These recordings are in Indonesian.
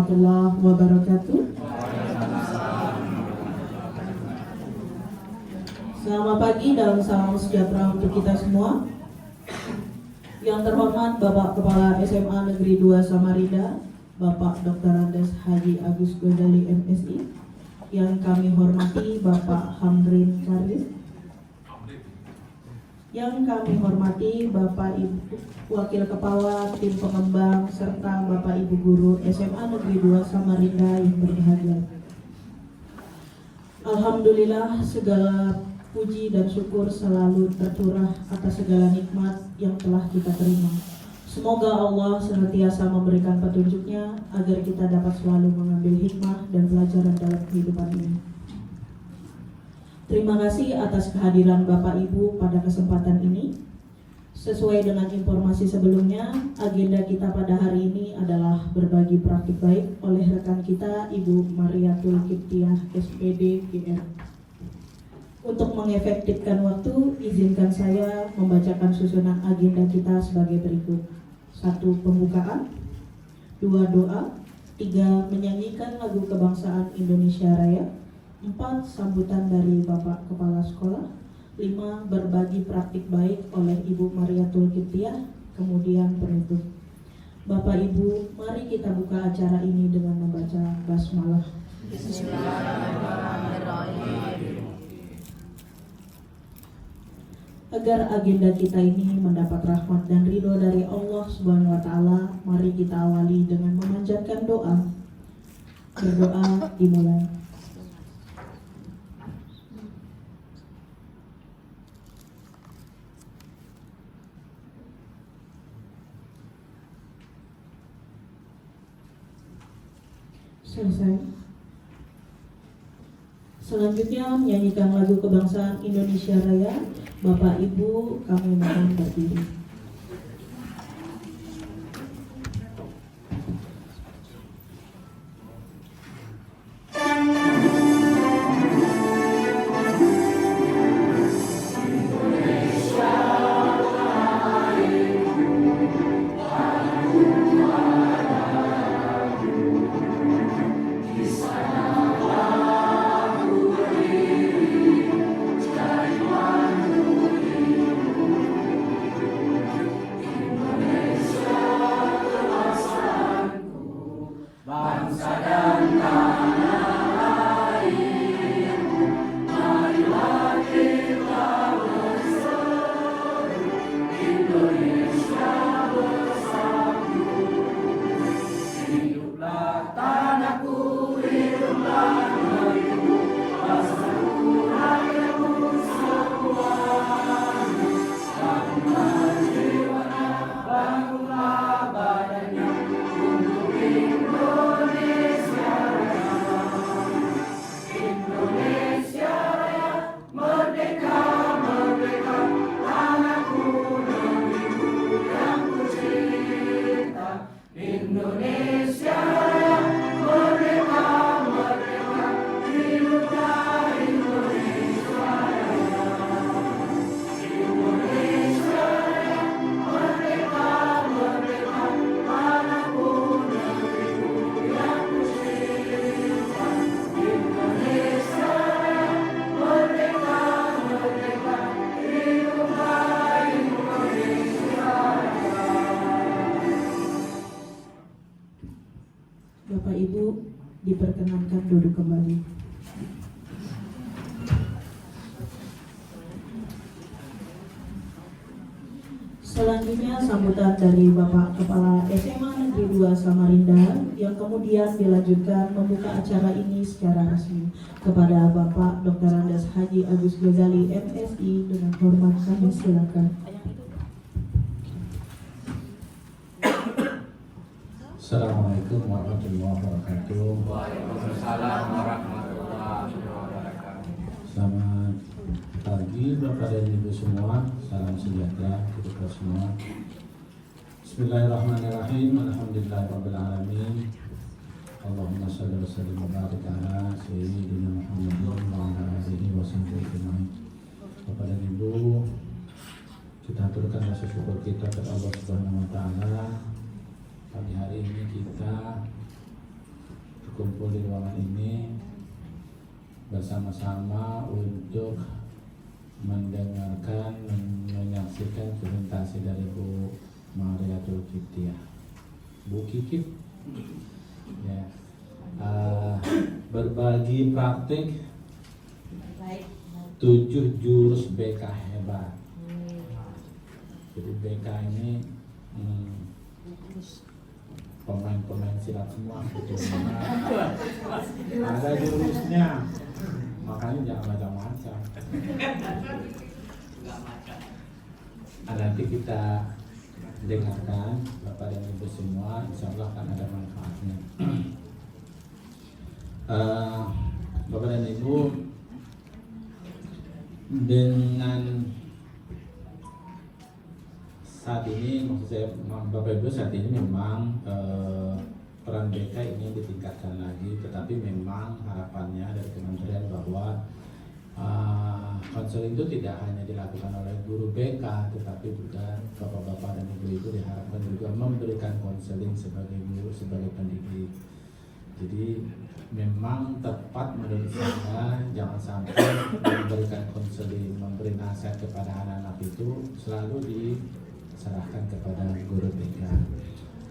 warahmatullahi wabarakatuh. Selamat pagi dan salam sejahtera untuk kita semua. Yang terhormat Bapak Kepala SMA Negeri 2 Samarinda, Bapak Dr. Andes Haji Agus Ghazali MSI. Yang kami hormati Bapak Hamrin Karis. Yang kami hormati Bapak Ibu Wakil Kepala Tim Pengembang serta Bapak Ibu Guru SMA Negeri 2 Samarinda yang berbahagia. Alhamdulillah, segala puji dan syukur selalu tercurah atas segala nikmat yang telah kita terima. Semoga Allah senantiasa memberikan petunjuknya agar kita dapat selalu mengambil hikmah dan pelajaran dalam kehidupan ini. Terima kasih atas kehadiran Bapak Ibu pada kesempatan ini. Sesuai dengan informasi sebelumnya, agenda kita pada hari ini adalah berbagi praktik baik oleh rekan kita Ibu Mariatul Kiptiah SPD GR. Untuk mengefektifkan waktu, izinkan saya membacakan susunan agenda kita sebagai berikut. 1. Pembukaan, 2. Doa, 3. Menyanyikan lagu kebangsaan Indonesia Raya, 4. Sambutan dari Bapak Kepala Sekolah, 5. Berbagi praktik baik oleh Ibu Mariatul Kiptiah, kemudian penutup. Bapak Ibu, mari kita buka acara ini dengan membaca basmalah. Bismillahirrahmanirrahim. Agar agenda kita ini mendapat rahmat dan ridho dari Allah Subhanahu wa Ta'ala, mari kita awali dengan memanjatkan doa. Berdoa dimulai. Selesai. Selanjutnya menyanyikan lagu kebangsaan Indonesia Raya. Bapak Ibu, kami mohon berdiri. Bapak Ibu diperkenankan duduk kembali. Selanjutnya sambutan dari Bapak Kepala SMA Negeri 2 Samarinda yang kemudian dilanjutkan membuka acara ini secara resmi. Kepada Bapak Dr. Andes Haji Agus Ghazali MSI dengan hormat kami silakan. Assalamualaikum warahmatullahi wabarakatuh. Waalaikumsalam warahmatullahi wabarakatuh. Selamat pagi Bapak dan Ibu semua. Salam sejahtera untuk kita semua. Bismillahirrahmanirrahim. Alhamdulillahirabbil alamin. Allahumma shalli wa sallim wa barik ala sayyidina Muhammadin wa ala alihi wa sahbihi ajma'in. Bapak dan Ibu, kita aturkan rasa syukur kita kepada Allah Subhanahu wa taala. Pagi hari ini kita kumpul di ruangan ini bersama-sama untuk mendengarkan, menyaksikan presentasi dari Bu Mariatul Kiptiah, Bu Kikip, ya, berbagi praktik 7 jurus BK hebat. Jadi BK ini pemain-pemain silat semua gitu. Ada jurusnya, makanya jangan macam-macam. Nanti kita dengarkan Bapak dan Ibu semua, insya Allah akan ada manfaatnya. Bapak dan Ibu, dengan saat ini, maksud saya Bapak Ibu, saat ini memang peran BK ini ditingkatkan lagi, tetapi memang harapannya dari kementerian bahwa konseling itu tidak hanya dilakukan oleh guru BK, tetapi juga bapak-bapak dan ibu-ibu diharapkan juga memberikan konseling sebagai guru, sebagai pendidik. Jadi memang tepat menurut saya, jangan sampai memberikan konseling, memberi nasihat kepada anak-anak itu selalu diserahkan kepada guru BK.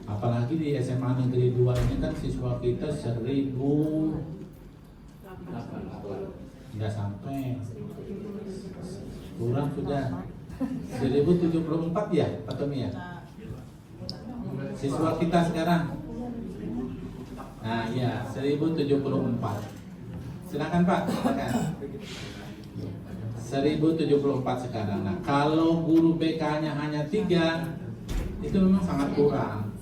Apalagi di SMA Negeri 2 ini kan siswa kita 1000, nggak sampai, kurang sudah 1074 ya Pak Tommy ya, siswa kita sekarang. Nah ya 1074. Silakan Pak, silakan. 1074 sekarang. Nah kalau guru BK-nya hanya 3, itu memang sangat kurang.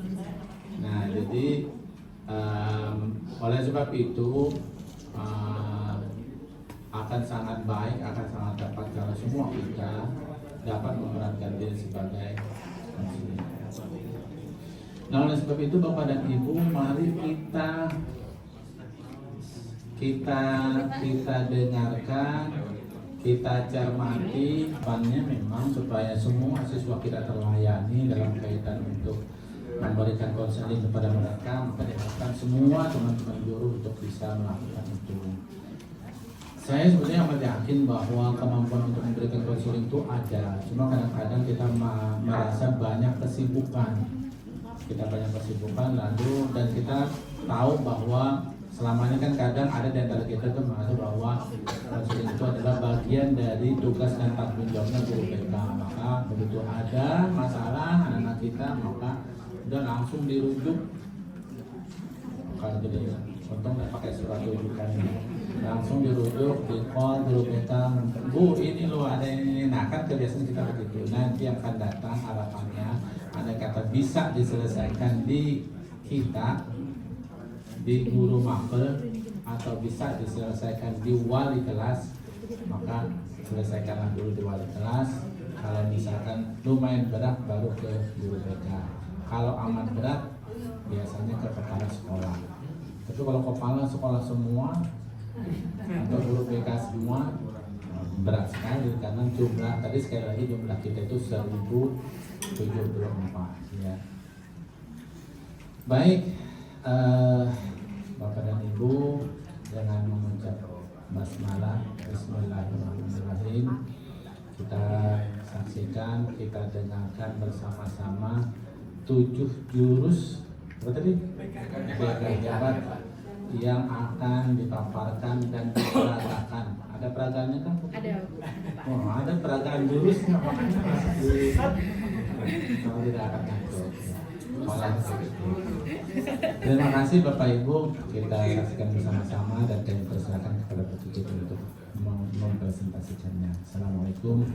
Nah jadi oleh sebab itu akan sangat baik, akan sangat dapat kalau semua kita dapat memerankan diri sebagai konselor. Nah oleh sebab itu Bapak dan Ibu, mari kita dengarkan, kita cermati pannya memang supaya semua siswa kita terlayani dalam kaitan untuk memberikan konseling kepada mereka. Maka diharapkan semua teman-teman guru untuk bisa melakukan itu. Saya sebenarnya amat yakin bahwa kemampuan untuk memberikan konseling itu ada, cuma kadang-kadang kita merasa banyak kesibukan. Lalu dan kita tahu bahwa selama ini kan kadang ada di antara kita tuh merasa bahwa konseling itu adalah bagian dari tugas dan tanggung jawabnya guru BK. Maka begitu ada masalah anak-anak kita, maka udah langsung dirujuk. Kalau jadi untung nggak pakai surat rujukan, langsung dirujuk di call guru BK, Bu ini loh ada ini. Nah kan kebiasaan kita begitu. Nanti yang akan datang harapannya ada kata bisa diselesaikan di kita, di guru mapel, atau bisa diselesaikan di wali kelas, maka selesaikanlah dulu di wali kelas. Kalau misalkan lumayan berat baru ke guru BK. Kalau amat berat biasanya ke kepala sekolah. Tapi kalau kepala sekolah semua atau guru BK semua berat sekali, karena jumlah tadi sekali lagi jumlah kita itu 1074 ya. Baik, Bapak dan Ibu, dengan mengucap basmalah Bismillahirrahmanirrahim, kita saksikan, kita dengarkan bersama-sama 7 jurus apa tadi? BK hebat yang akan dipaparkan dan diperagakan. Ada peragaannya kan? Ada. Oh, ada peragaan jurusnya, makanya kalau tidak akan takut. Terima kasih Bapak Ibu, kita saksikan bersama-sama dan kami persilakan kepada Pak Kikip untuk mempresentasikannya. Assalamualaikum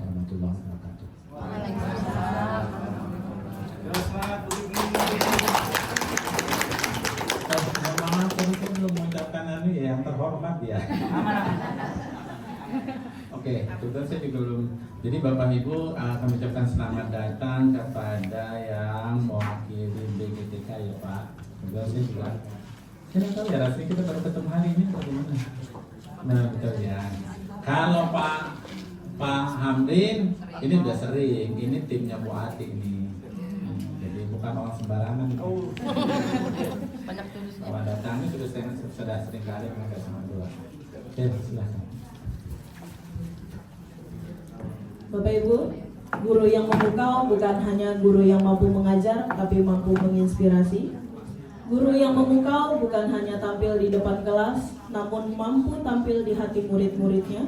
warahmatullahi wabarakatuh. Waalaikumsalam. Maaf, kami belum mengucapkan yang terhormat ya. Oke, kebetulan saya juga belum. Jadi Bapak Ibu akan mengucapkan selamat datang kepada yang mewakili BGTK ya Pak. Kebetulan saya juga. Saya nggak tahu ya, rasanya kita baru ketemu hari ini atau gimana? Nah betul ya. Kalau Pak Hamdin ini udah sering, ini timnya Bu Ati ini. Jadi bukan orang sembarangan. Banyak tulisnya. Kalau datangnya sudah sering kali mengajar sama dua. Oke, silakan. Bapak Ibu, guru yang memukau bukan hanya guru yang mampu mengajar, tapi mampu menginspirasi. Guru yang memukau bukan hanya tampil di depan kelas, namun mampu tampil di hati murid-muridnya.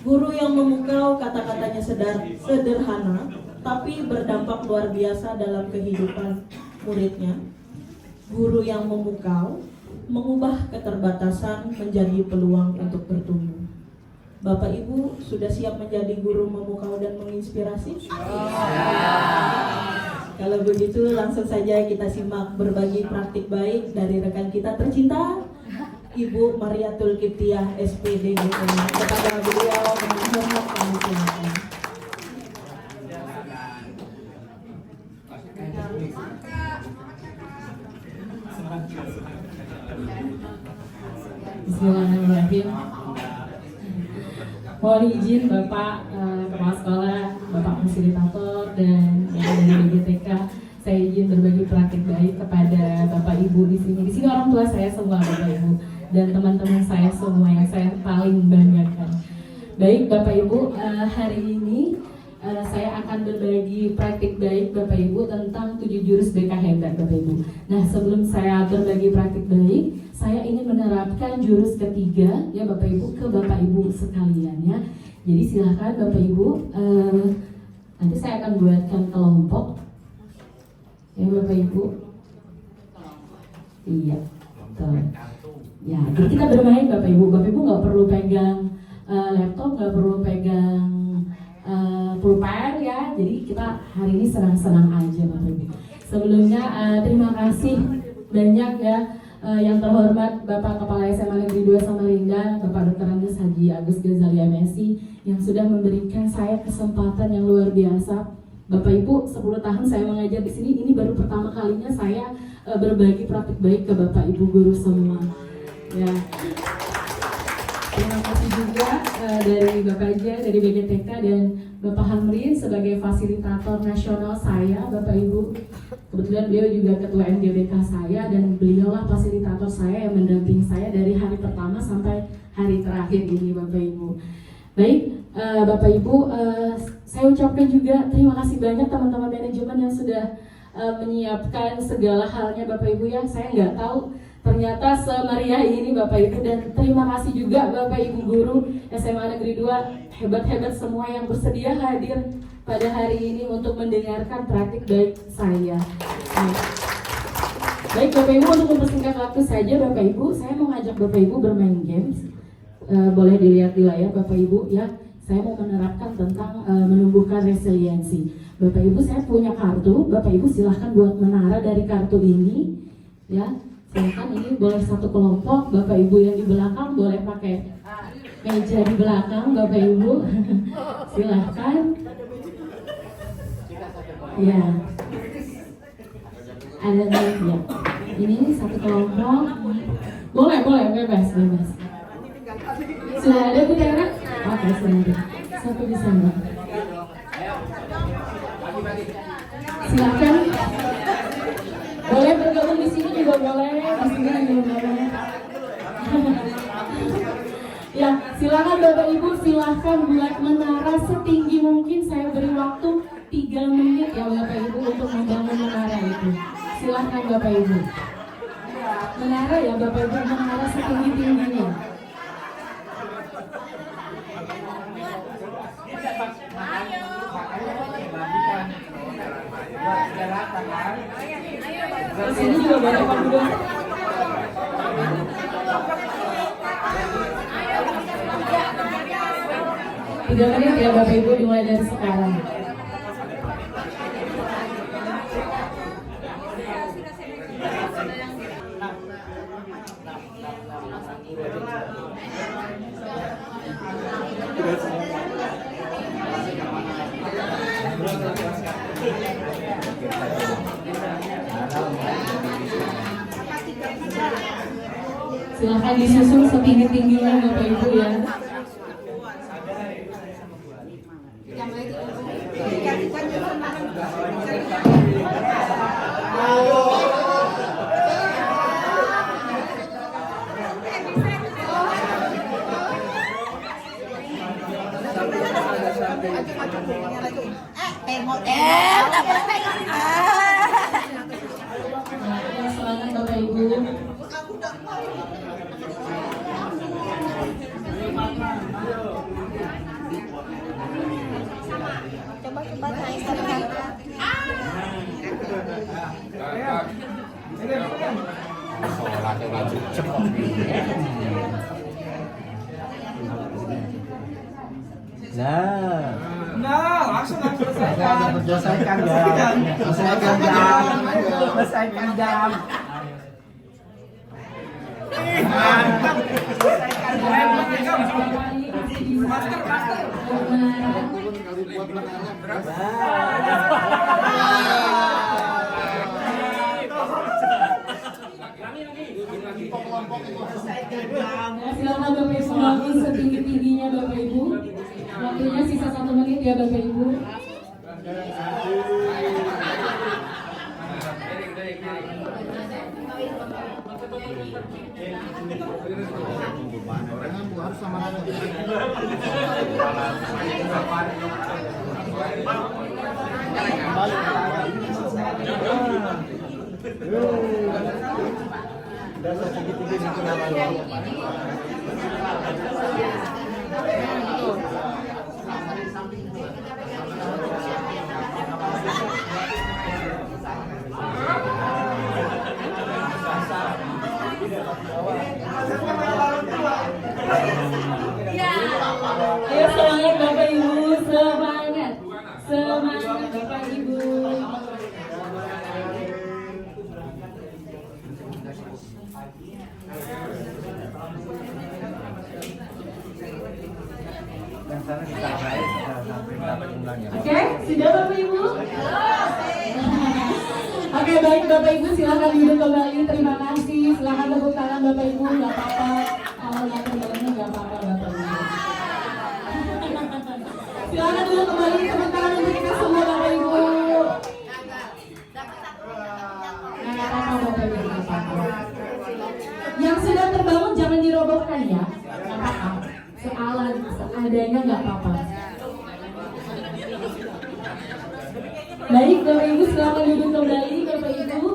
Guru yang memukau kata-katanya sederhana, tapi berdampak luar biasa dalam kehidupan muridnya. Guru yang memukau mengubah keterbatasan menjadi peluang untuk bertumbuh. Bapak Ibu sudah siap menjadi guru memukau dan menginspirasi? Kalau begitu langsung saja kita simak berbagi praktik baik dari rekan kita tercinta Ibu Mariatul Kiptiah SPDG. Kepada beliau dengan hormat kami silakan. Bismillahirrahmanirrahim. Mohon izin Bapak Kepala Sekolah, Bapak Fasilitator, dan yang dari BGTK, saya izin berbagi praktik baik kepada Bapak Ibu di sini. Di sini orang tua saya semua Bapak Ibu dan teman-teman saya semua yang saya paling banggakan. Baik Bapak Ibu, hari ini saya akan berbagi praktik baik Bapak Ibu tentang 7 jurus BK hebat Bapak Ibu. Nah, sebelum saya berbagi praktik baik, saya ingin menerapkan jurus ketiga ya Bapak Ibu ke Bapak Ibu sekalian ya. Jadi silakan Bapak Ibu, nanti saya akan buatkan kelompok ya Bapak Ibu. Iya, betul. Ya, jadi kita bermain Bapak Ibu. Bapak Ibu nggak perlu pegang laptop, nggak perlu pegang pulpen ya. Jadi kita hari ini senang-senang aja Bapak Ibu. Sebelumnya terima kasih banyak ya yang terhormat Bapak Kepala SMA Negeri 2 Samarinda, Bapak Dr. Andes Haji Agus Ghazali MSI yang sudah memberikan saya kesempatan yang luar biasa. Bapak Ibu, 10 tahun saya mengajar di sini, ini baru pertama kalinya saya berbagi praktik baik ke Bapak Ibu guru semua. Ya. Terima kasih juga dari Bapak Ija, dari BGTK dan Bapak Hamrin sebagai fasilitator nasional saya, Bapak Ibu. Kebetulan beliau juga ketua MGBK saya dan beliaulah fasilitator saya yang mendampingi saya dari hari pertama sampai hari terakhir ini Bapak Ibu. Baik, Bapak Ibu, saya ucapkan juga terima kasih banyak teman-teman manajemen yang sudah menyiapkan segala halnya Bapak Ibu ya. Saya nggak tahu ternyata semeriah ini Bapak Ibu, dan terima kasih juga Bapak Ibu guru SMA Negeri 2 hebat-hebat semua yang bersedia hadir pada hari ini untuk mendengarkan praktik baik saya. Baik Bapak Ibu, untuk mempersingkat waktu saja Bapak Ibu, saya mau ngajak Bapak Ibu bermain games. Boleh dilihat di layar Bapak Ibu ya. Saya mau menerapkan tentang menumbuhkan resiliensi. Bapak Ibu, saya punya kartu. Bapak Ibu silahkan buat menara dari kartu ini ya. Silahkan, ini boleh satu kelompok. Bapak Ibu yang di belakang boleh pakai meja di belakang Bapak Ibu. Silahkan ya. Ada ya. Ini satu kelompok. Boleh bebas. Sudah ada Bu Tiara? Oke, sudah ada. Satu bisa Mbak. Silahkan. Boleh bergabung di sini juga boleh. Di sini juga boleh. Ya, silakan Bapak Ibu, silahkan buat menara setinggi mungkin. Saya beri waktu 3 menit ya Bapak Ibu untuk membangun menara itu. Silahkan Bapak Ibu. Menara ya Bapak Ibu, menara setinggi-tingginya. Di sini juga boleh Pak Budha. Tiga menit ya Bapak Ibu, dimulai dari sekarang. Silahkan disusun setinggi-tingginya Bapak Ibu ya. Nah, semangat Bapak Ibu. Sholat laju cepet. Nah, langsung selesaikan. Selesaikan jam. Selesaikan jam. Selesaikan jam. Mantap. Selesaikan jam. Master. Silakan Bapak Ibu bangun setinggi-tingginya Bapak Ibu. Waktunya sisa 1 menit ya Bapak Ibu. Ayo semangat Bapak Ibu, semangat Bapak Ibu. Oke, sudah Bapak Ibu? Oke, baik Bapak Ibu, silakan duduk kembali. Terima kasih. Silakan tepuk tangan Bapak Ibu, nggak apa-apa. Kalau nggak terbangnya nggak apa-apa Bapak Ibu. Silakan duduk kembali. Tepuk tangan untuk kita semua Bapak Ibu. Nggak apa-apa Bapak Ibu, nggak apa-apa. Yang sudah terbangun jangan dirobohkan ya. Nggak apa-apa. Seadanya nggak apa-apa. Baik Bapak Ibu, silakan duduk kembali Bapak Ibu.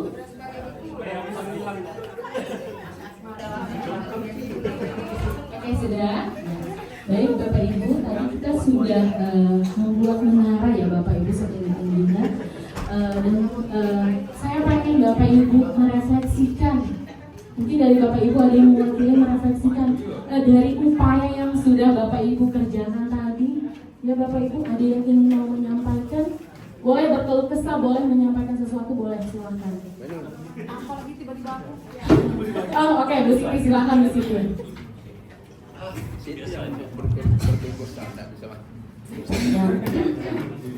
Oke sudah. Baik Bapak Ibu, tadi kita sudah membuat menara ya Bapak Ibu setinggi-tingginya. Dan saya pengen Bapak Ibu merefleksikan. Mungkin dari Bapak Ibu ada yang mewakili merefleksikan dari upaya yang sudah Bapak Ibu kerjakan tadi. Ya Bapak Ibu, ada yang ingin mau menyampaikan? Boleh berkeluh kesah, boleh menyampaikan sesuatu, boleh silakan. Oh oke, Bu Siti silakan Bu Siti. Ya,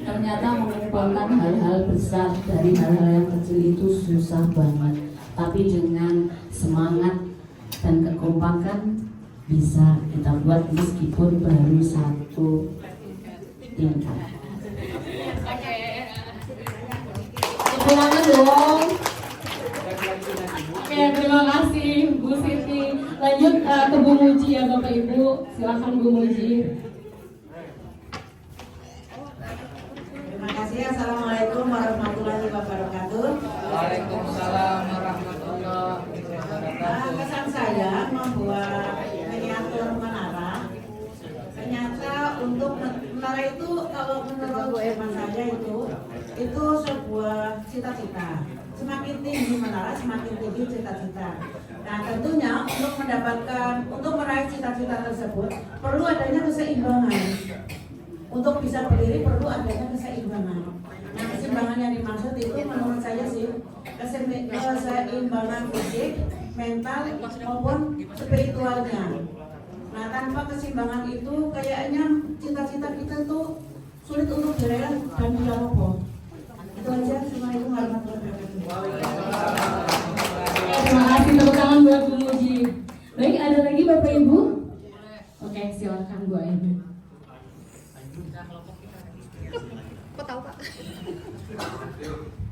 ternyata mengumpulkan hal-hal besar dari hal-hal yang kecil itu susah banget. Tapi dengan semangat dan kekompakan bisa kita buat meskipun baru 1 tingkat. Silakan dong. Oke, terima kasih Bu Siti. Lanjut ke Bu Muji ya Bapak Ibu. Silakan Bu Muji. Terima kasih. Assalamualaikum warahmatullahi wabarakatuh. Waalaikumsalam warahmatullahi wabarakatuh. Kesan saya membuat miniatur menara. Ternyata untuk menara itu kalau menurut hemat saya itu sebuah cita-cita. Semakin tinggi menara, semakin tinggi cita-cita. Nah tentunya untuk meraih cita-cita tersebut perlu adanya keseimbangan. Untuk bisa berdiri perlu adanya keseimbangan. Nah keseimbangan yang dimaksud itu menurut saya sih keseimbangan fisik, mental maupun spiritualnya. Nah tanpa keseimbangan itu kayaknya cita-cita kita tuh sulit untuk diraih dan tidak roboh. Itu aja. Assalamualaikum warahmatullahi wabarakatuh. Terima kasih, tepuk tangan buat Bu Muji. Baik, ada lagi Bapak Ibu? Oke, silakan Bu Aini.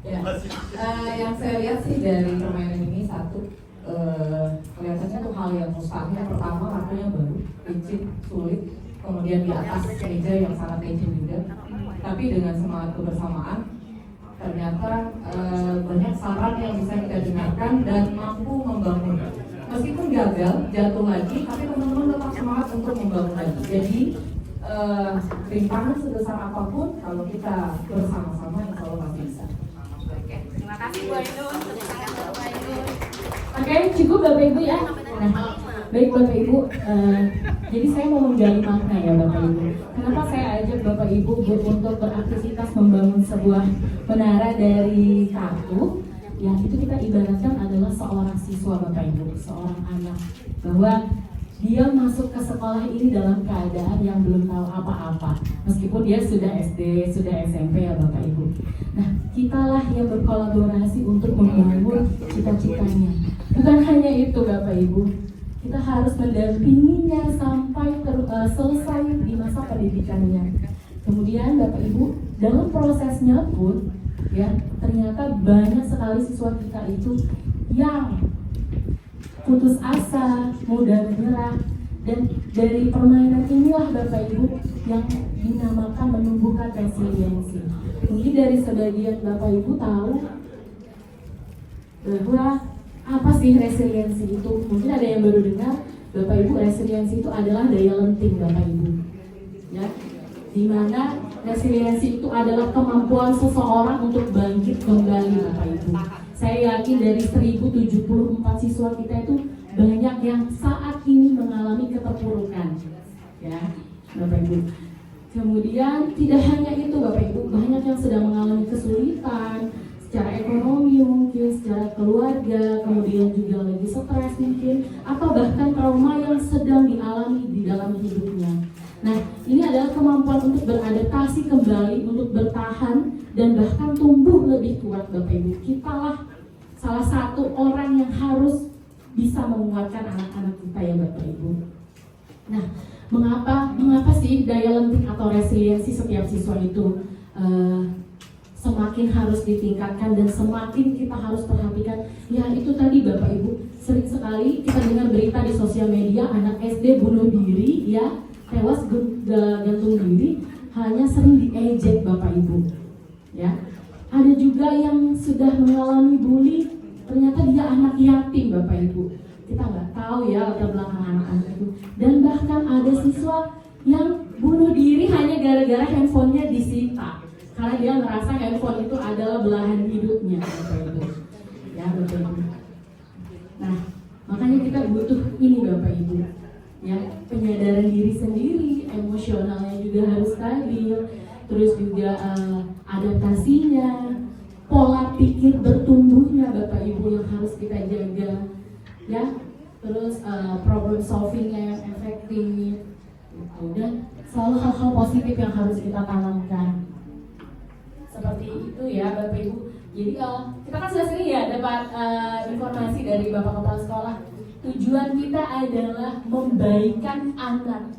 Ya, yang saya lihat sih dari permainan ini kelihatannya tuh hal yang mustahil. Pertama, warnanya baru, licin, sulit. Kemudian di atas meja yang sangat licin juga. tapi dengan semangat kebersamaan ternyata banyak saran yang bisa kita dengarkan dan mampu membangun. Meskipun gagal, jatuh lagi, tapi teman-teman tetap semangat untuk membangun lagi. Jadi rintangan sebesar apapun, kalau kita bersama-sama, insya Allah pasti bisa. Oke, terima kasih Bu Ainun. Tepuk tangan buat Bu Ainun. Oke, cukup Bapak Ibu ya. Nah, baik Bapak Ibu, jadi saya mau menggali makna ya Bapak Ibu. Kenapa saya ajak Bapak Ibu untuk beraktivitas membangun sebuah menara dari kartu? Ya, itu kita ibaratkan adalah seorang siswa Bapak Ibu, seorang anak, bahwa dia masuk ke sekolah ini dalam keadaan yang belum tahu apa-apa, meskipun dia sudah SD, sudah SMP ya Bapak Ibu. Nah, kitalah yang berkolaborasi untuk membangun cita-citanya. Bukan hanya itu Bapak Ibu, kita harus mendampinginya sampai selesai di masa pendidikannya. Kemudian Bapak Ibu, dalam prosesnya pun ya ternyata banyak sekali siswa kita itu yang putus asa, mudah menyerah, dan dari permainan inilah Bapak Ibu yang dinamakan menumbuhkan resiliensi. Mungkin dari sebagian Bapak Ibu tahu bahwa apa sih resiliensi itu? Mungkin ada yang baru dengar, Bapak Ibu, resiliensi itu adalah daya lenting Bapak Ibu. Ya, dimana resiliensi itu adalah kemampuan seseorang untuk bangkit kembali Bapak Ibu. Saya yakin dari 1074 siswa kita itu banyak yang saat ini mengalami keterpurukan, ya Bapak Ibu. Kemudian tidak hanya itu Bapak Ibu, banyak yang sedang mengalami kesulitan secara ekonomi mungkin, secara keluarga, kemudian juga lagi stres mungkin, atau bahkan trauma yang sedang dialami di dalam hidupnya. Nah, ini adalah kemampuan untuk beradaptasi kembali, untuk bertahan, dan bahkan tumbuh lebih kuat Bapak Ibu. Kitalah salah satu orang yang harus bisa menguatkan anak-anak kita ya Bapak Ibu. Nah, mengapa sih daya lenting atau resiliensi setiap siswa itu semakin harus ditingkatkan dan semakin kita harus perhatikan? Ya itu tadi Bapak Ibu, sering sekali kita dengar berita di sosial media anak SD bunuh diri ya, tewas gantung diri, hanya sering diejek Bapak Ibu. Ya, ada juga yang sudah mengalami bully, ternyata dia anak yatim Bapak Ibu. Kita nggak tahu ya latar belakang anak-anak itu. Dan bahkan ada siswa yang bunuh diri hanya gara-gara handphonenya disita, karena dia merasa handphone itu adalah belahan hidupnya Bapak Ibu. Ya Bapak Ibu. Nah, makanya kita butuh ini Bapak Ibu. Ya, penyadaran diri sendiri, emosionalnya juga harus stabil, terus juga adaptasinya, pola pikir bertumbuhnya Bapak Ibu yang harus kita jaga, ya, terus problem solvingnya yang efektif, gitu. Dan selalu hal-hal positif yang harus kita tanamkan, seperti itu ya Bapak Ibu. Jadi kita kan sudah sering ya dapat informasi dari Bapak Kepala Sekolah. Tujuan kita adalah membaikkan anak.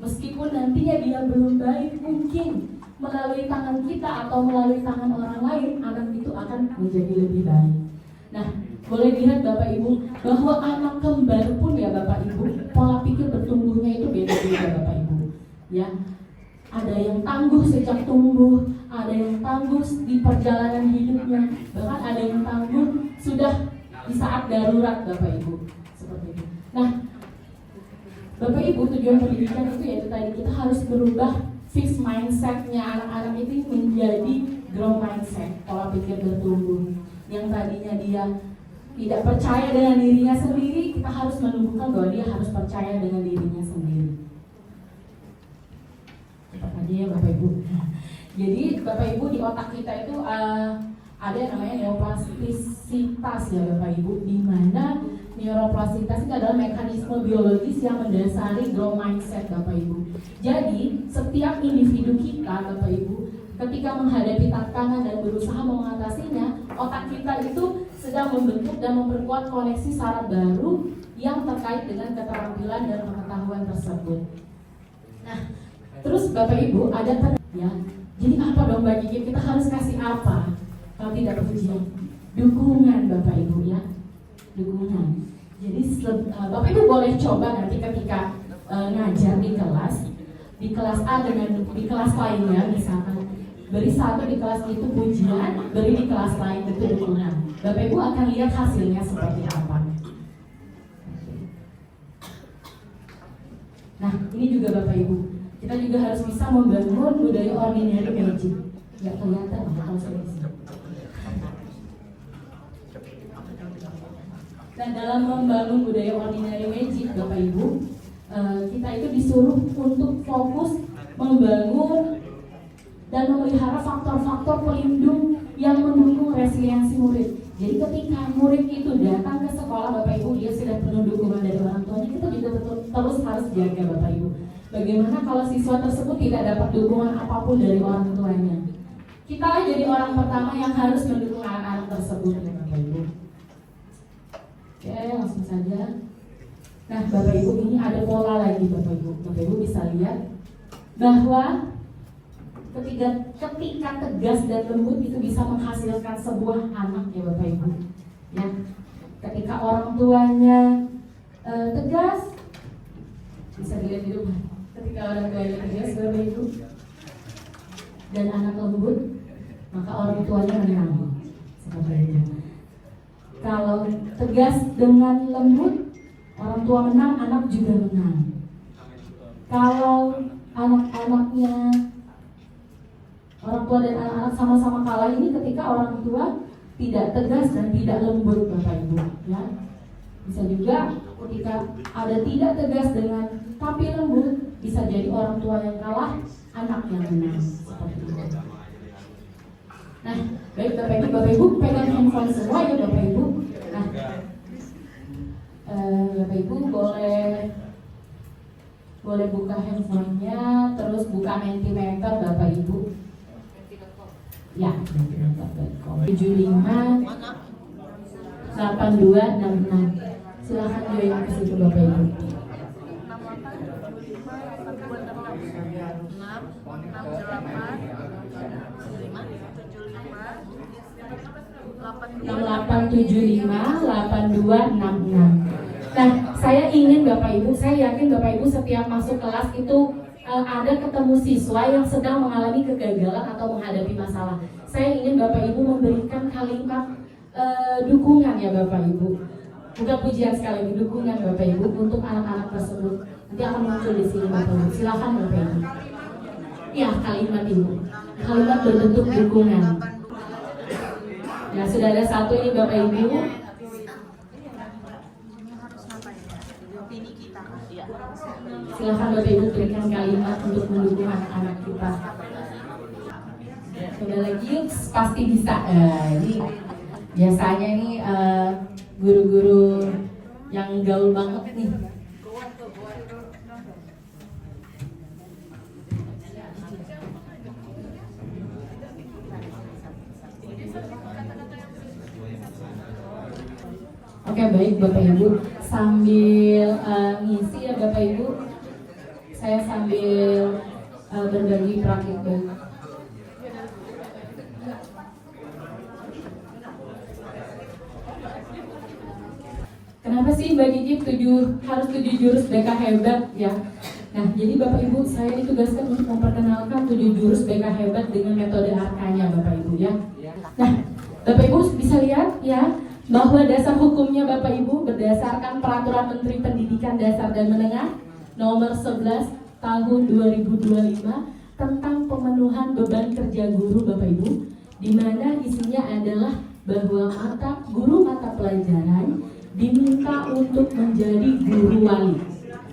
Meskipun nantinya dia belum baik, mungkin melalui tangan kita atau melalui tangan orang lain, anak itu akan menjadi lebih baik. Nah, boleh dilihat Bapak Ibu bahwa anak kembar pun ya Bapak Ibu, pola pikir bertumbuhnya itu beda-beda Bapak Ibu. Ya, ada yang tangguh sejak tumbuh, ada yang tangguh di perjalanan hidupnya, bahkan ada yang tangguh sudah di saat darurat Bapak Ibu. Seperti itu. Nah, Bapak Ibu, tujuan pendidikan itu yaitu tadi kita harus berubah fixed mindset-nya anak-anak itu menjadi growth mindset, pola pikir bertumbuh. Yang tadinya dia tidak percaya dengan dirinya sendiri, kita harus menumbuhkan bahwa dia harus percaya dengan dirinya sendiri. Cepat aja ya Bapak Ibu. Jadi Bapak Ibu, di otak kita itu ada yang namanya neuroplastisitas ya Bapak Ibu, di mana neuroplastisitas itu adalah mekanisme biologis yang mendasari growth mindset Bapak Ibu. Jadi setiap individu kita Bapak Ibu, ketika menghadapi tantangan dan berusaha mengatasinya, otak kita itu sedang membentuk dan memperkuat koneksi saraf baru yang terkait dengan keterampilan dan pengetahuan tersebut. Nah, terus Bapak Ibu ada ya. Jadi apa dong Mbak Kiki? Kita harus kasih apa? Kalau tidak pujian, dukungan Bapak Ibu ya, dukungan. Jadi Bapak Ibu boleh coba nanti ketika ngajar di kelas A dengan di kelas lainnya, misalkan Beri satu di kelas itu pujian, beri di kelas lain itu dukungan. Bapak Ibu akan lihat hasilnya seperti apa. Nah, ini juga Bapak Ibu, kita juga harus bisa membangun budaya ordinary magic. Nggak kelihatan kalau saya di sini. Dan dalam membangun budaya ordinary magic, Bapak Ibu, kita itu disuruh untuk fokus membangun dan memelihara faktor-faktor pelindung yang mendukung resiliensi murid. Jadi ketika murid itu datang ke sekolah, Bapak Ibu, dia sudah penuh dukungan dari orang tuanya, kita juga terus harus jaga, Bapak Ibu. Bagaimana kalau siswa tersebut tidak dapat dukungan apapun dari orang tuanya? Kita jadi orang pertama yang harus mendukung anak-anak tersebut, Bapak Ibu. Oke, langsung saja. Nah, Bapak Ibu, ini ada pola lagi, Bapak Ibu. Bapak Ibu bisa lihat bahwa ketika tegas dan lembut itu bisa menghasilkan sebuah anak, ya Bapak Ibu. Ya, ketika orang tuanya tegas, bisa dilihat di rumah. Ketika orang tuanya tegas, Bapak Ibu, dan anak lembut, maka orang tuanya menang. Seperti itu. Kalau tegas dengan lembut, orang tua menang, anak juga menang. Kalau anak-anaknya, orang tua dan anak-anak sama-sama kalah, ini ketika orang tua tidak tegas dan tidak lembut, Bapak Ibu. Ya, bisa juga ketika ada tidak tegas dengan tapi lembut, bisa jadi orang tua yang kalah, anak yang menang. Seperti itu. Nah, baik Bapak Ibu pegang handphone semua ya Bapak Ibu. Nah, Bapak Ibu boleh buka handphonenya, terus buka Mentimeter Bapak Ibu. Ya, Mentimeter.com 75 8266. Silahkan join ke situ Bapak Ibu. 68758266. Nah, saya ingin Bapak Ibu, saya yakin Bapak Ibu setiap masuk kelas itu ada ketemu siswa yang sedang mengalami kegagalan atau menghadapi masalah. Saya ingin Bapak Ibu memberikan kalimat dukungan ya Bapak Ibu. Bukan pujian sekali lagi, dukungan Bapak Ibu untuk anak-anak tersebut. Nanti akan muncul di sini Bapak Ibu. Silakan Bapak Ibu. Ya, kalimat Ibu. Kalimat berbentuk dukungan. Nah, sudah ada satu ini Bapak Ibu. Silahkan Bapak Ibu berikan kalimat untuk mendukung anak-anak kita. Coba lagi yuk, pasti bisa. Ini biasanya nih guru-guru yang gaul banget nih. Oke, baik Bapak Ibu, sambil ngisi ya Bapak Ibu, saya sambil berbagi praktik baik. Kenapa sih Mbak Gigi harus 7 jurus BK hebat ya? Nah, jadi Bapak Ibu, saya ditugaskan untuk memperkenalkan 7 jurus BK hebat dengan metode arkanya Bapak Ibu ya. Nah, Bapak Ibu bisa lihat ya, bahwa dasar hukumnya Bapak Ibu berdasarkan Peraturan Menteri Pendidikan Dasar dan Menengah Nomor 11 Tahun 2025 tentang pemenuhan beban kerja guru Bapak Ibu, di mana isinya adalah bahwa guru mata pelajaran diminta untuk menjadi guru wali.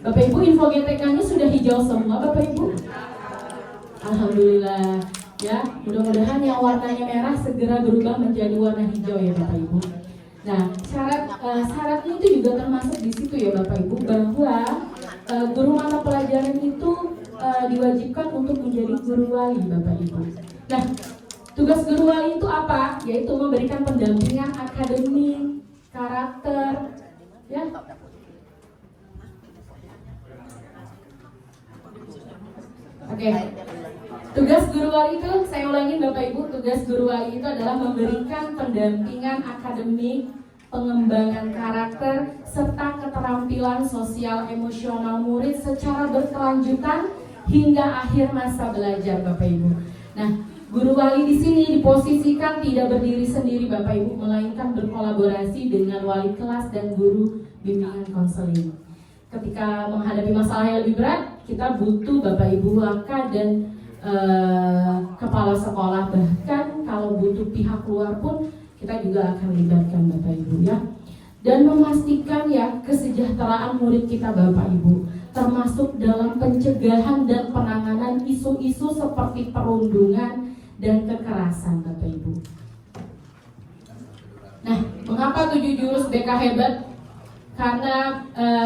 Bapak Ibu, info GTK-nya sudah hijau semua Bapak Ibu. Alhamdulillah ya, mudah-mudahan yang warnanya merah segera berubah menjadi warna hijau ya Bapak Ibu. Nah, syaratnya itu juga termasuk di situ ya Bapak Ibu, bahwa guru mata pelajaran itu diwajibkan untuk menjadi guru wali Bapak Ibu. Nah, tugas guru wali itu apa? Yaitu memberikan pendampingan akademik, karakter, ya. Oke. Tugas guru wali itu, saya ulangin Bapak Ibu, tugas guru wali itu adalah memberikan pendampingan akademik, pengembangan karakter, serta keterampilan sosial emosional murid secara berkelanjutan hingga akhir masa belajar Bapak Ibu. Nah, Guru wali di sini diposisikan tidak berdiri sendiri Bapak Ibu, melainkan berkolaborasi dengan wali kelas dan guru bimbingan konseling. Ketika menghadapi masalah yang lebih berat, kita butuh Bapak Ibu waka dan kepala sekolah, bahkan kalau butuh pihak luar pun kita juga akan libatkan Bapak Ibu ya. Dan memastikan ya kesejahteraan murid kita Bapak Ibu, termasuk dalam pencegahan dan penanganan isu-isu seperti perundungan dan kekerasan Bapak Ibu. Nah, mengapa 7 jurus BK hebat? Karena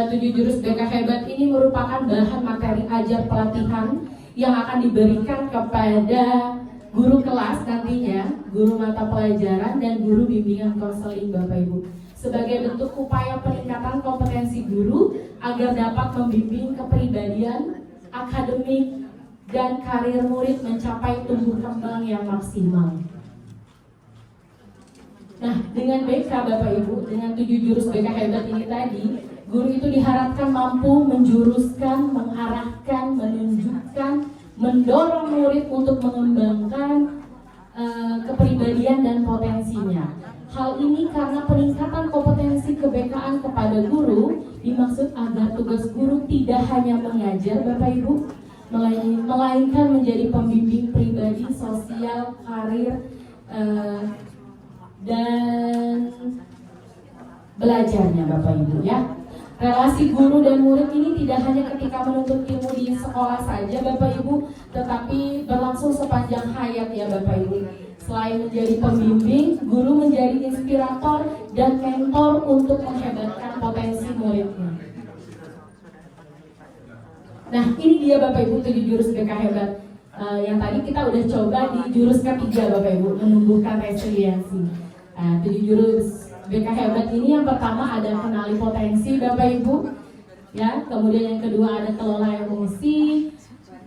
7 jurus BK hebat ini merupakan bahan materi ajar pelatihan yang akan diberikan kepada guru kelas nantinya, guru mata pelajaran dan guru bimbingan konseling Bapak Ibu, sebagai bentuk upaya peningkatan kompetensi guru agar dapat membimbing kepribadian, akademik, dan karir murid mencapai tumbuh kembang yang maksimal. Nah, dengan BK Bapak Ibu, dengan 7 jurus BK hebat ini tadi, guru itu diharapkan mampu menjuruskan, mengarahkan, menunjukkan, mendorong murid untuk mengembangkan kepribadian dan potensinya. Hal ini karena peningkatan kompetensi kebekaan kepada guru dimaksud agar tugas guru tidak hanya mengajar Bapak Ibu, melainkan menjadi pembimbing pribadi, sosial, karir, dan belajarnya Bapak Ibu ya. Relasi guru dan murid ini tidak hanya ketika menuntut ilmu di sekolah saja Bapak Ibu, tetapi berlangsung sepanjang hayat ya Bapak Ibu. Selain menjadi pembimbing, guru menjadi inspirator dan mentor untuk menghebatkan potensi muridnya. Nah, ini dia Bapak Ibu 7 jurus BK hebat. Yang tadi kita udah coba di jurus ketiga Bapak Ibu, menumbuhkan resiliensi. 7 jurus BK hebat ini yang pertama ada kenali potensi Bapak Ibu, ya. Kemudian yang kedua ada kelola emosi.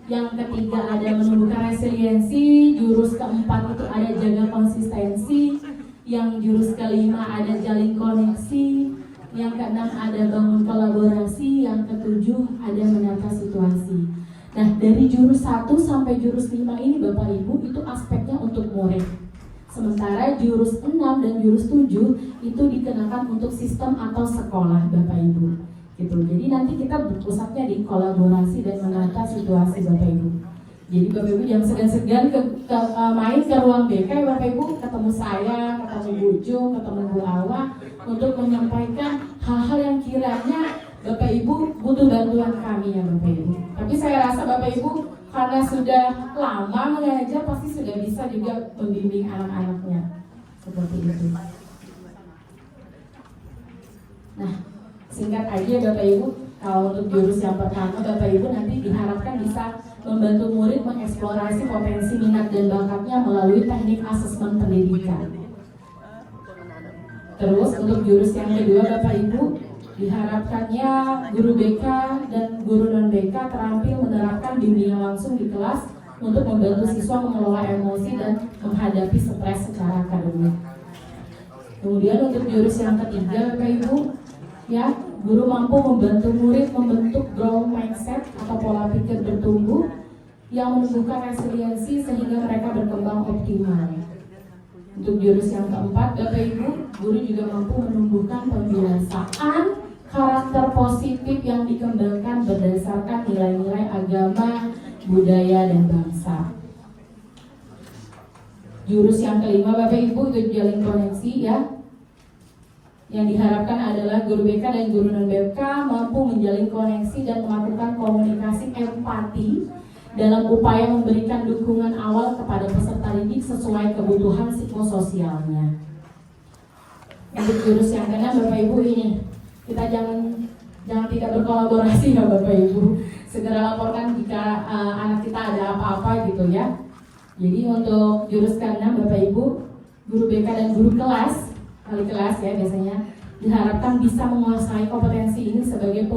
Yang ketiga ada menumbuhkan resiliensi. Jurus keempat itu ada jaga konsistensi. Yang jurus kelima ada jalin koneksi. Yang keenam ada bangun kolaborasi. Yang ketujuh ada menata situasi. Nah, dari jurus 1 sampai jurus 5 ini Bapak Ibu itu aspeknya untuk murid. Sementara jurus 6 dan jurus 7 itu dikenakan untuk sistem atau sekolah Bapak Ibu. Gitu. Jadi nanti kita berpusatnya di kolaborasi dan menata situasi Bapak Ibu. Jadi Bapak Ibu jangan segan-segan main ke ruang BK ya Bapak Ibu, ketemu saya, ketemu Bu Jung, ketemu Bu Awa untuk menyampaikan hal-hal yang kiranya Bapak Ibu butuh bantuan kami ya Bapak Ibu. Tapi saya rasa Bapak Ibu karena sudah lama mengajar pasti sudah bisa juga membimbing anak-anaknya seperti itu. Nah, singkat aja Bapak Ibu, kalau untuk jurus yang pertama Bapak Ibu nanti diharapkan bisa membantu murid mengeksplorasi potensi minat dan bakatnya melalui teknik asesmen pendidikan. Terus untuk jurus yang kedua Bapak Ibu, diharapkannya guru BK dan guru non-BK terampil menerapkan bimbingan langsung di kelas untuk membantu siswa mengelola emosi dan menghadapi stres secara akademik. Kemudian untuk jurus yang ketiga Bapak Ibu, ya, guru mampu membantu murid membentuk growth mindset atau pola pikir bertumbuh yang menumbuhkan resiliensi sehingga mereka berkembang optimal. Untuk jurus yang keempat Bapak Ibu, guru juga mampu menumbuhkan pembiasaan karakter positif yang dikembangkan berdasarkan nilai-nilai agama, budaya, dan bangsa. Jurus yang kelima Bapak Ibu itu jalin koneksi ya. Yang diharapkan adalah guru BK dan guru non-BK mampu menjalin koneksi dan melakukan komunikasi empati dalam upaya memberikan dukungan awal kepada peserta didik sesuai kebutuhan psikososialnya. Untuk jurus yang keenam Bapak Ibu ini, kita jangan tidak berkolaborasi ya Bapak Ibu. Segera laporkan jika anak kita ada apa-apa gitu ya. Jadi untuk jurus keenam Bapak Ibu, guru BK dan guru kelas, wali kelas ya biasanya, diharapkan bisa menguasai kompetensi ini sebagai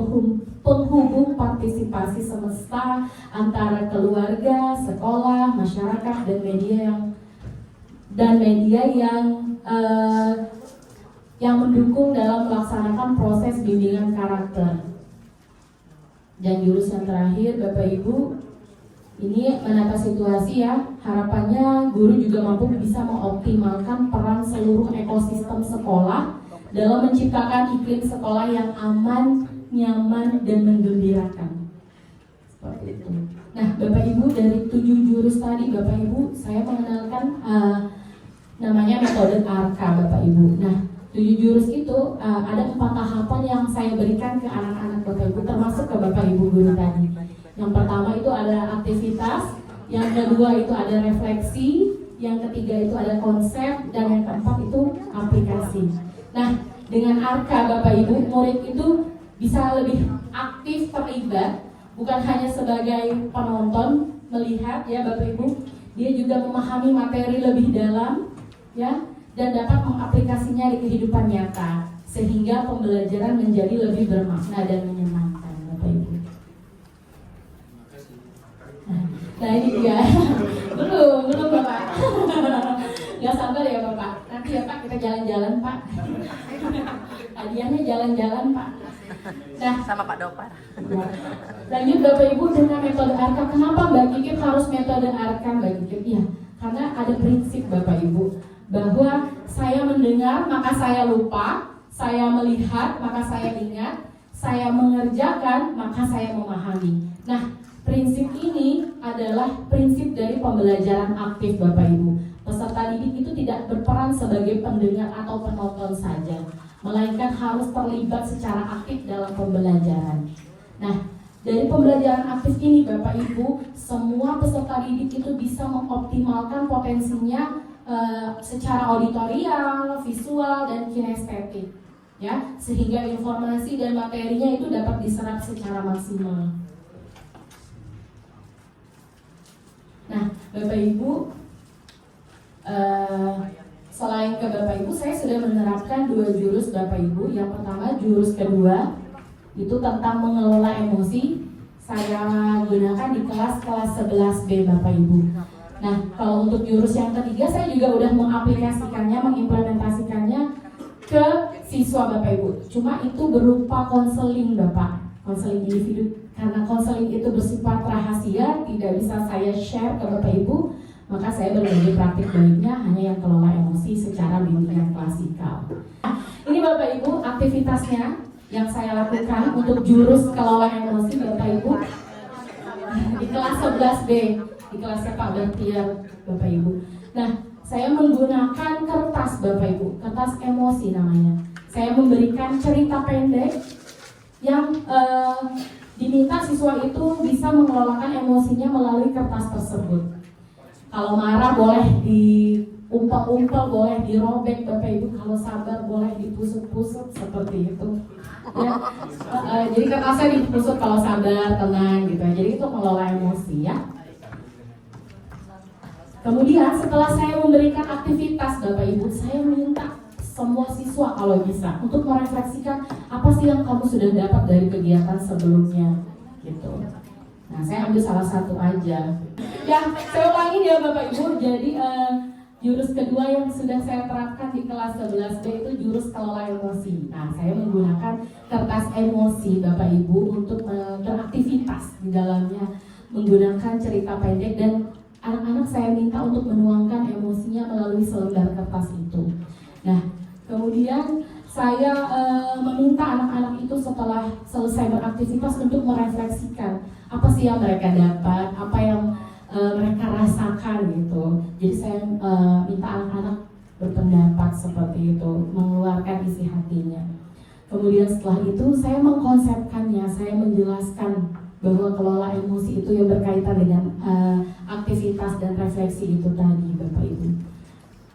penghubung partisipasi semesta antara keluarga, sekolah, masyarakat, dan media yang mendukung dalam melaksanakan proses bimbingan karakter. Dan jurus yang terakhir Bapak Ibu, Ini menata situasi ya, harapannya guru juga mampu bisa mengoptimalkan peran seluruh ekosistem sekolah dalam menciptakan iklim sekolah yang aman, nyaman, dan menggembirakan. Seperti itu. Nah, Bapak Ibu, dari 7 jurus tadi, Bapak Ibu, saya mengenalkan namanya metode ARKA, Bapak Ibu. Nah, 7 jurus itu ada 4 tahapan yang saya berikan ke anak-anak Bapak Ibu, termasuk ke Bapak Ibu guru tadi. Yang pertama itu ada aktivitas, yang kedua itu ada refleksi, yang ketiga itu ada konsep, dan yang keempat itu aplikasi. Nah, dengan ARKA Bapak Ibu, murid itu bisa lebih aktif terlibat, bukan hanya sebagai penonton melihat ya Bapak Ibu, dia juga memahami materi lebih dalam ya, dan dapat mengaplikasinya di kehidupan nyata, sehingga pembelajaran menjadi lebih bermakna dan menyenangkan Bapak Ibu. Nah ini dia, belum Bapak. Gak sabar ya Bapak, nanti ya Pak kita jalan-jalan Pak. Hadiahnya jalan-jalan Pak. Nah, Sama Pak Dopar. lanjut Bapak Ibu dengan metode ARKA. Kenapa Mbak Kikip harus metode ARKA Mbak Kikip? Ya, karena ada prinsip Bapak Ibu, bahwa saya mendengar maka saya lupa, saya melihat maka saya ingat, saya mengerjakan maka saya memahami. Nah, prinsip ini adalah prinsip dari pembelajaran aktif Bapak Ibu. Peserta didik itu tidak berperan sebagai pendengar atau penonton saja, melainkan harus terlibat secara aktif dalam pembelajaran. Nah, dari pembelajaran aktif ini Bapak Ibu, semua peserta didik itu bisa mengoptimalkan potensinya secara auditorial, visual, dan kinestetik, ya, sehingga informasi dan materinya itu dapat diserap secara maksimal. Nah, Bapak Ibu, selain ke Bapak Ibu, saya sudah menerapkan 2 jurus Bapak Ibu. Yang pertama, jurus kedua itu tentang mengelola emosi. Saya gunakan di kelas 11B Bapak Ibu. Nah, kalau untuk jurus yang ketiga, saya juga udah mengaplikasikannya, mengimplementasikannya ke siswa Bapak Ibu. Cuma itu berupa konseling Bapak, konseling individu. Karena konseling itu bersifat rahasia, tidak bisa saya share ke Bapak Ibu, maka saya berbagi praktik baiknya hanya yang kelola emosi secara bimbingan klasikal. Nah, ini Bapak Ibu aktivitasnya yang saya lakukan untuk jurus kelola emosi Bapak Ibu di kelas 11B, di kelasnya Pak Bahtiar Bapak Ibu. Nah, saya menggunakan kertas Bapak Ibu, kertas emosi namanya. Saya memberikan cerita pendek yang diminta siswa itu bisa mengelolakan emosinya melalui kertas tersebut. Kalau marah boleh diumpel-umpel, boleh dirobek Bapak Ibu. Kalau sabar boleh dipusut-pusut seperti itu. Ya, jadi kertasnya dipusut kalau sabar, tenang gitu. Jadi itu mengelola emosi ya. Kemudian setelah saya memberikan aktivitas Bapak Ibu, saya minta semua siswa kalau bisa untuk merefleksikan apa sih yang kamu sudah dapat dari kegiatan sebelumnya gitu. Nah, saya ambil salah satu aja. Ya, saya ulangi ya Bapak Ibu. Jadi jurus kedua yang sudah saya terapkan di kelas 11B itu jurus kelola emosi. Nah, saya menggunakan kertas emosi Bapak Ibu untuk beraktivitas di dalamnya, menggunakan cerita pendek, dan anak-anak saya minta untuk menuangkan emosinya melalui selembar kertas itu. Nah, kemudian saya meminta anak-anak itu setelah selesai beraktivitas untuk merefleksikan apa sih yang mereka dapat, apa yang mereka rasakan gitu. Jadi saya minta anak-anak berpendapat seperti itu, mengeluarkan isi hatinya. Kemudian setelah itu saya mengkonsepkannya, saya menjelaskan bahwa kelola emosi itu yang berkaitan dengan aktivitas dan refleksi itu tadi Bapak Ibu.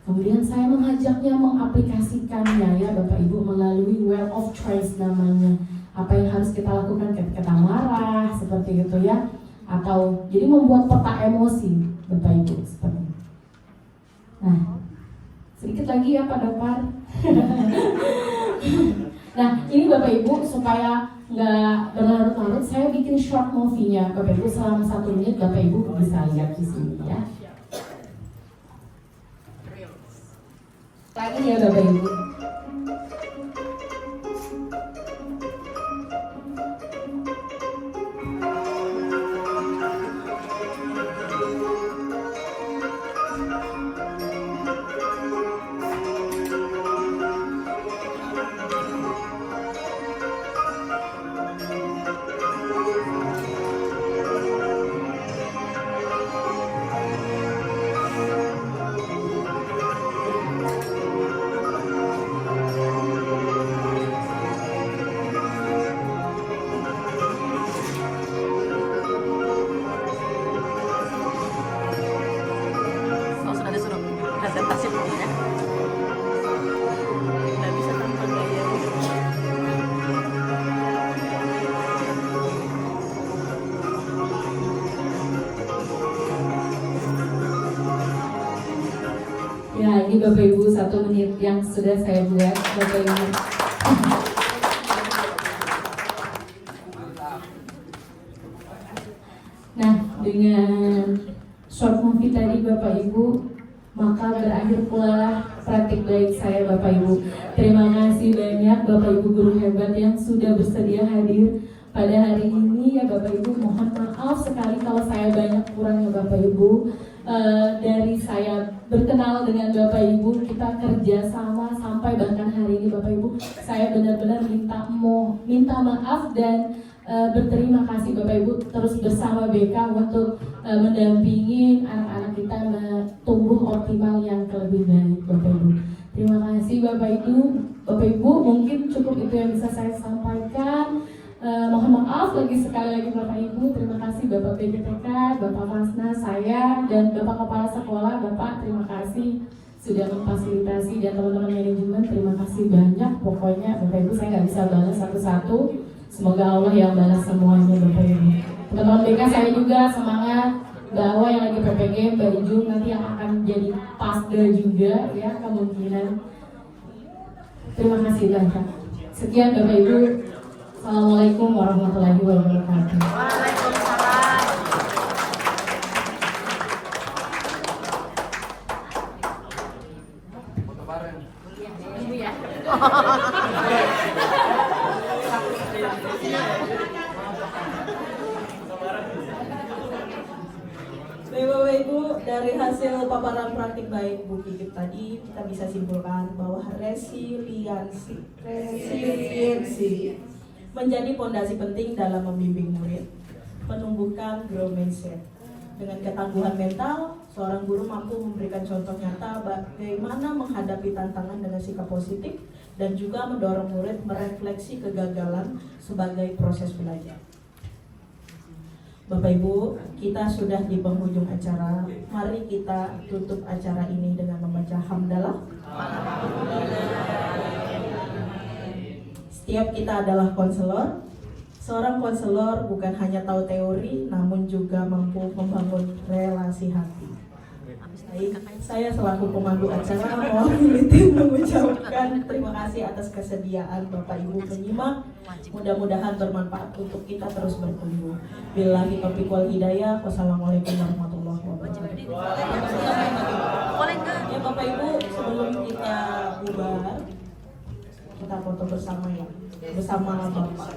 Kemudian saya mengajaknya mengaplikasikannya ya Bapak Ibu melalui well of choice namanya. Apa yang harus kita lakukan ketika kita marah seperti itu ya. Atau jadi membuat peta emosi Bapak Ibu seperti itu. Nah, sedikit lagi ya Pak Dopar. Nah, ini Bapak Ibu supaya nggak berlarut-larut, saya bikin short movie-nya Bapak Ibu selama 1 menit. Bapak Ibu bisa lihat di sini ya. Lagi ya Bapak Ibu. presentasi bukunya. Nggak bisa tanpa gaya. Ya, ini Bapak Ibu 1 menit yang sudah saya buat, Bapak Ibu. Nah, dengan short movie tadi Bapak Ibu, maka berakhir pula praktik baik saya Bapak Ibu. Terima kasih banyak Bapak Ibu guru hebat yang sudah bersedia hadir pada hari ini ya Bapak Ibu. Mohon maaf sekali kalau saya banyak kurang ya Bapak Ibu. Dari saya berkenal dengan Bapak Ibu, kita kerja sama sampai bahkan hari ini Bapak Ibu, saya benar-benar minta maaf dan berterima kasih Bapak Ibu terus bersama BK untuk mendampingi anak-anak kita tumbuh optimal yang lebih baik Bapak Ibu. Terima kasih Bapak Ibu, mungkin cukup itu yang bisa saya sampaikan. Mohon maaf sekali lagi Bapak Ibu. Terima kasih Bapak BGTK, Bapak Masna, saya dan Bapak Kepala Sekolah. Bapak terima kasih sudah memfasilitasi dan teman-teman manajemen terima kasih banyak. Pokoknya Bapak Ibu saya nggak bisa balas satu-satu. Semoga Allah yang balas semuanya Bapak Ibu. Teman-teman BK saya juga semangat. Bahwa yang lagi PPG, Mbak Ijung nanti yang akan jadi pasda juga ya kemungkinan. Terima kasih banyak. Sekian Bapak Ibu. Assalamualaikum warahmatullahi wabarakatuh. Waalaikumsalam. Ibu ya. Bapak Ibu, dari hasil paparan praktik baik Bu Kikip tadi, kita bisa simpulkan bahwa resiliensi menjadi fondasi penting dalam membimbing murid, menumbuhkan growth mindset. Dengan ketangguhan mental, seorang guru mampu memberikan contoh nyata bagaimana menghadapi tantangan dengan sikap positif dan juga mendorong murid merefleksi kegagalan sebagai proses belajar. Bapak Ibu, kita sudah di penghujung acara. Mari kita tutup acara ini dengan membaca hamdalah. Setiap kita adalah konselor. Seorang konselor bukan hanya tahu teori, namun juga mampu membangun relasi hati. Baik, saya selaku pemandu acara mewakili tim mengucapkan terima kasih atas kesediaan Bapak Ibu menyimak. Mudah-mudahan bermanfaat untuk kita terus bertumbuh. Billahi taufiq wal hidayah. Wassalamualaikum warahmatullahi wabarakatuh. Ya Bapak Ibu, sebelum kita bubar, kita foto bersama ya, bersama Bapak.